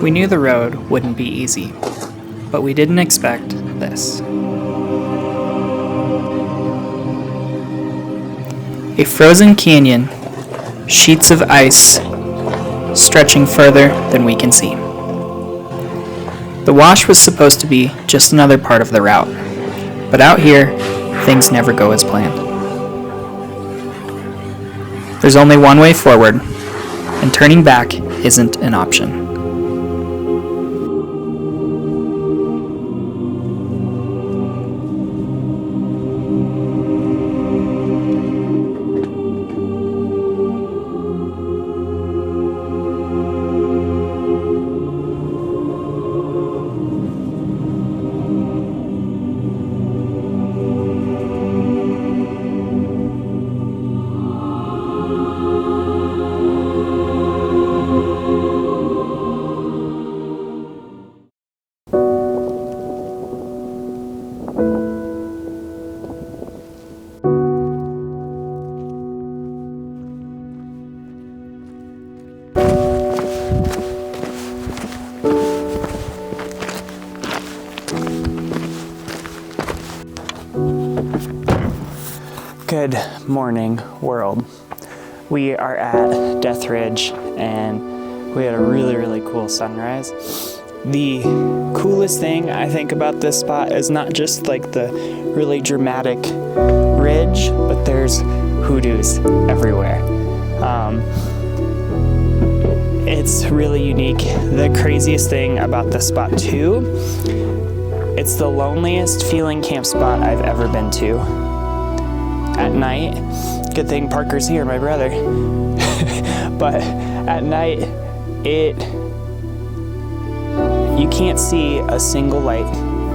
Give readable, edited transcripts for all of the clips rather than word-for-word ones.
We knew the road wouldn't be easy, but we didn't expect this. A frozen canyon, sheets of ice stretching further than we can see. The wash was supposed to be just another part of the route, but out here, things never go as planned. There's only one way forward, and turning back isn't an option. Good morning, world. We are at Death Ridge and we had a really cool sunrise. The coolest thing I think about this spot is not just like the really dramatic ridge, but there's hoodoos everywhere. It's really unique. The craziest thing about this spot too, it's the loneliest feeling camp spot I've ever been to. At night, good thing Parker's here, my brother, but at night, you can't see a single light.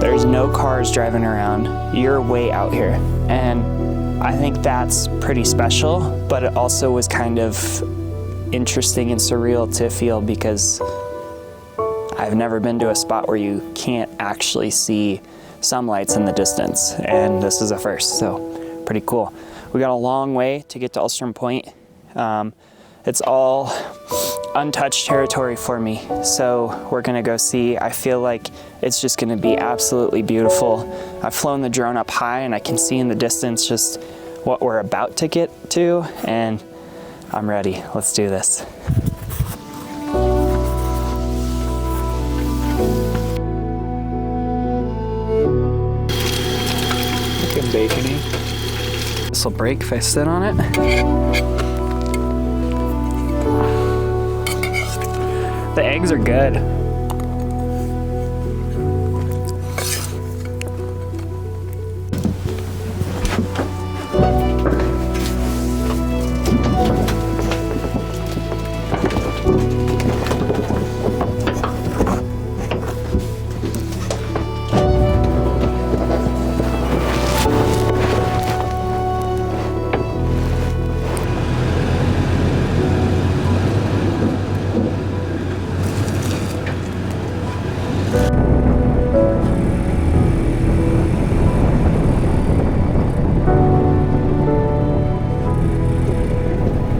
There's no cars driving around. You're way out here. And I think that's pretty special, but it also was kind of interesting and surreal to feel because I've never been to a spot where you can't actually see some lights in the distance, and this is a first, so pretty cool. We got a long way to get to Ulstrom Point. It's all untouched territory for me, so we're gonna go see. I feel like it's just gonna be absolutely beautiful. I've flown the drone up high and I can see in the distance just what we're about to get to, and I'm ready. Let's do this. Looking bacony. This will break if I sit on it. The eggs are good.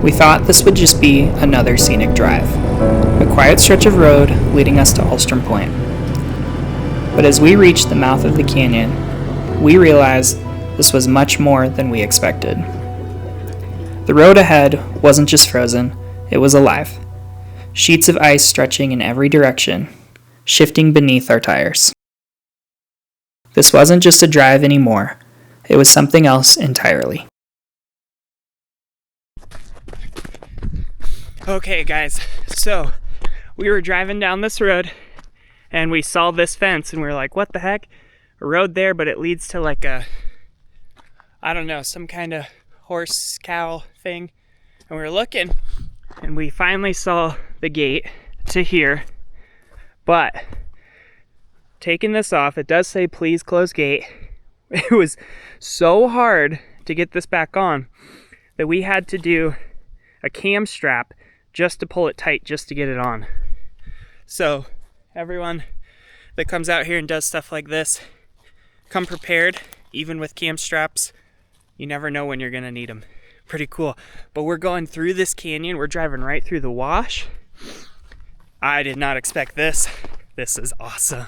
We thought this would just be another scenic drive, a quiet stretch of road leading us to Ulstrom Point. But as we reached the mouth of the canyon, we realized this was much more than we expected. The road ahead wasn't just frozen, it was alive. Sheets of ice stretching in every direction, shifting beneath our tires. This wasn't just a drive anymore, it was something else entirely. Okay guys, so we were driving down this road and we saw this fence and we were like, what the heck? A road there, but it leads to like a, I don't know, some kind of horse, cow thing. And we were looking and we finally saw the gate to here, but taking this off, it does say please close gate. It was so hard to get this back on that we had to do a cam strap just to pull it tight, just to get it on. So everyone that comes out here and does stuff like this, come prepared, even with cam straps. You never know when you're gonna need them. Pretty cool. But we're going through this canyon. We're driving right through the wash. I did not expect this. This is awesome.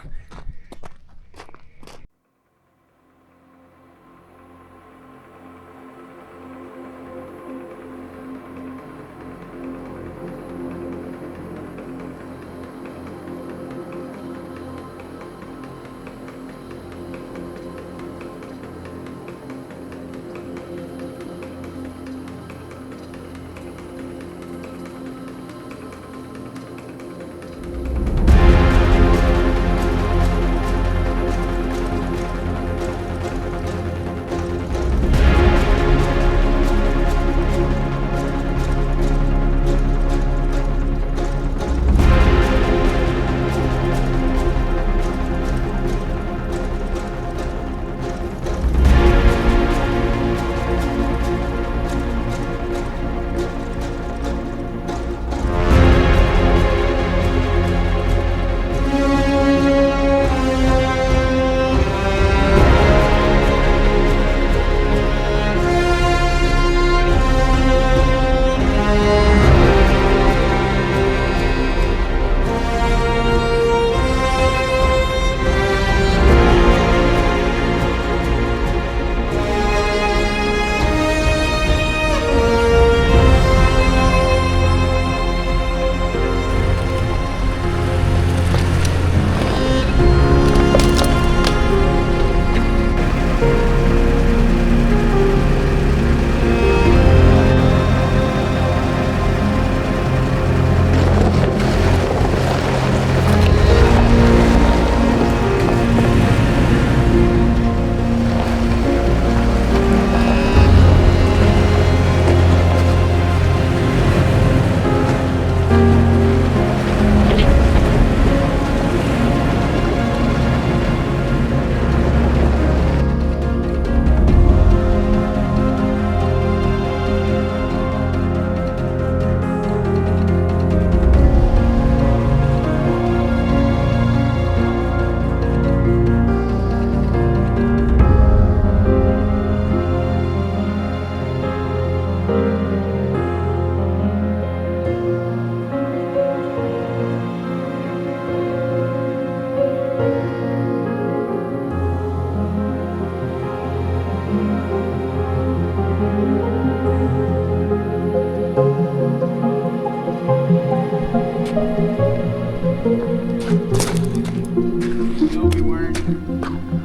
We weren't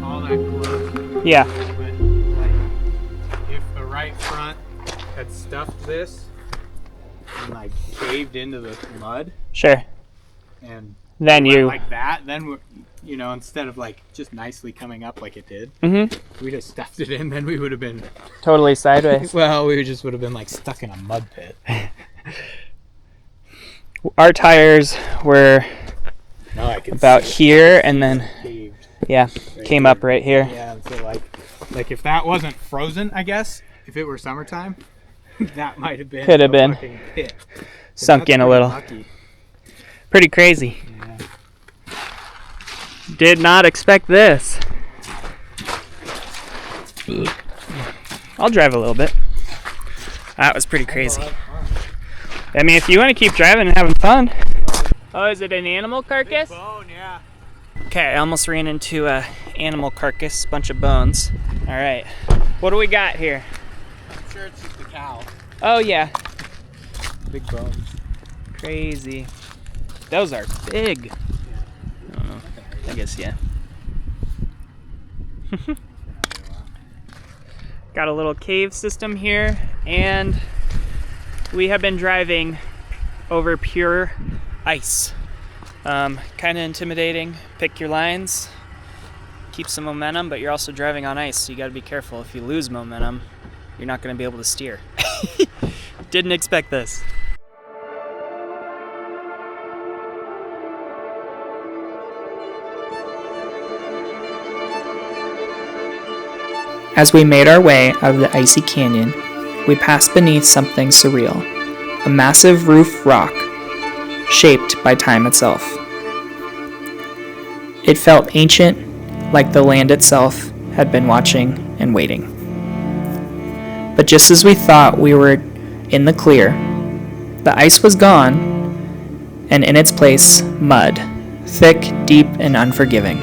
all that close. Yeah. But like, if the right front had stuffed this and like caved into the mud Sure. and Then went you. like that, then we're, you know, instead of like just nicely coming up like it did, we just stuffed it in. Then we would have been Totally sideways. well, we just would have been like stuck in a mud pit. Our tires were No, I can about see here and then, caved. yeah, Right came here. up right here. Yeah, and so like if that wasn't frozen, I guess if it were summertime, that might have been Could have a been. fucking pit. Sunk That's in a pretty little. lucky. Pretty crazy. Yeah. Did not expect this. I'll drive a little bit. That was pretty crazy. I mean, if you want to keep driving and having fun. Oh, is it an animal carcass? Bone, yeah. Okay, I almost ran into a animal carcass, bunch of bones. All right, what do we got here? I'm sure it's just the cow. Oh yeah, Big bones. crazy. Those are big. I don't know. I guess, yeah. Got a little cave system here, and we have been driving over pure ice. Kind of intimidating. Pick your lines, keep some momentum, but you're also driving on ice, so you got to be careful. If you lose momentum, you're not going to be able to steer. Didn't expect this. As we made our way out of the icy canyon, we passed beneath something surreal, a massive roof rock, shaped by time itself. It felt ancient, like the land itself had been watching and waiting. But just as we thought we were in the clear, the ice was gone, and in its place, mud, thick, deep, and unforgiving.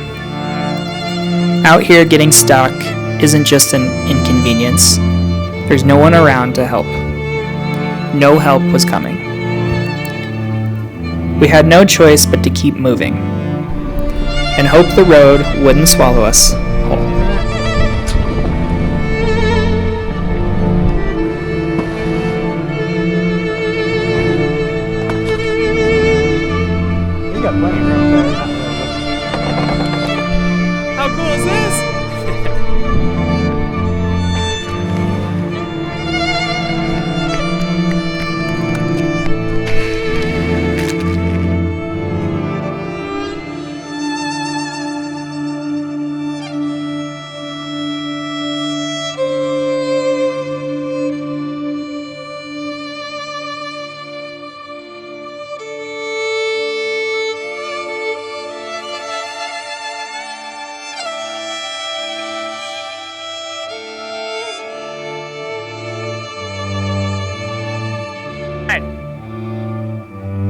Out here, getting stuck isn't just an inconvenience. There's no one around to help. No help was coming. We had no choice but to keep moving and hope the road wouldn't swallow us whole. We got plenty of room there. How cool is this?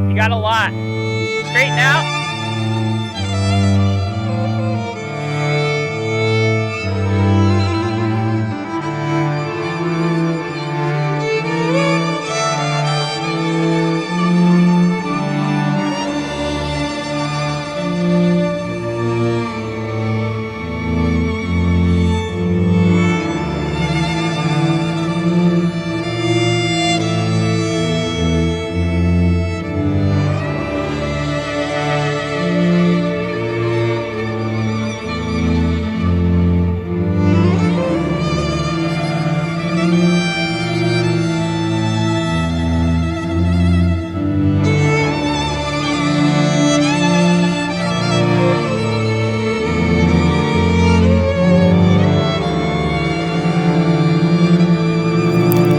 You got a lot. Straighten out.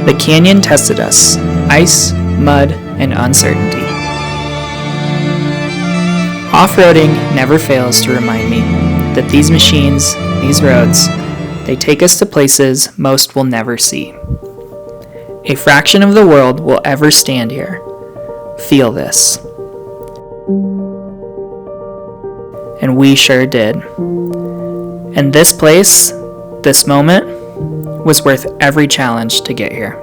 The canyon tested us, ice, mud, and uncertainty. Off-roading never fails to remind me that these machines, these roads, they take us to places most will never see. A fraction of the world will ever stand here. Feel this. And we sure did. And this place, this moment, was worth every challenge to get here.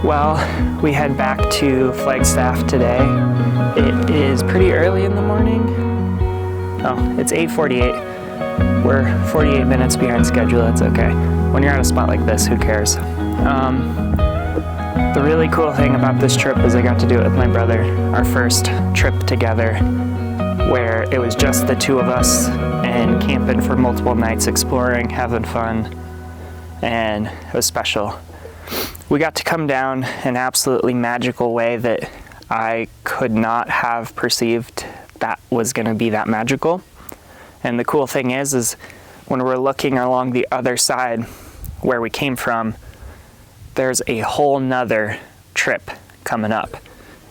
Well, we head back to Flagstaff today. It is pretty early in the morning. Oh, it's 8:48. We're 48 minutes behind schedule, it's okay. When you're at a spot like this, who cares? The really cool thing about this trip is I got to do it with my brother, our first trip together, where it was just the two of us and camping for multiple nights, exploring, having fun, and it was special. We got to come down an absolutely magical way that I could not have perceived that was going to be that magical. And the cool thing is when we're looking along the other side where we came from, there's a whole nother trip coming up.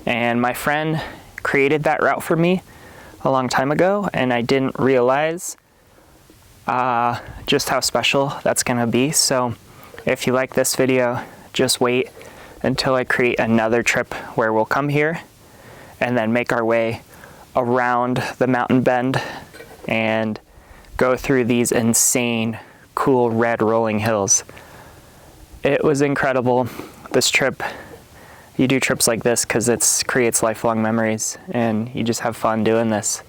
And my friend created that route for me a long time ago, and I didn't realize just how special that's gonna be. So if you like this video, just wait until I create another trip where we'll come here and then make our way around the mountain bend and go through these insane, cool red rolling hills. It was incredible. This trip, you do trips like this because it creates lifelong memories and you just have fun doing this.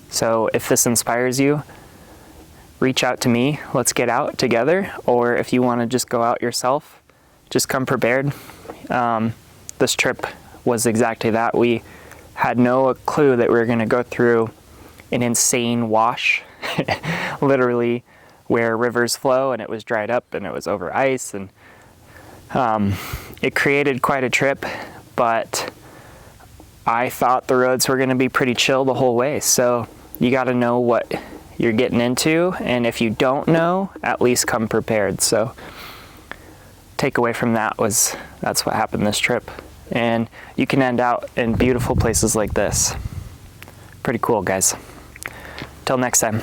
So if this inspires you, reach out to me, let's get out together, or if you want to just go out yourself, just come prepared. This trip was exactly that. We had no clue that we were going to go through an insane wash, literally where rivers flow, and it was dried up and it was over ice, and it created quite a trip, but I thought the roads were going to be pretty chill the whole way. So you got to know what you're getting into, and if you don't know, at least come prepared. So takeaway from that was that's what happened this trip, and you can end out in beautiful places like this. Pretty cool, guys. Till next time.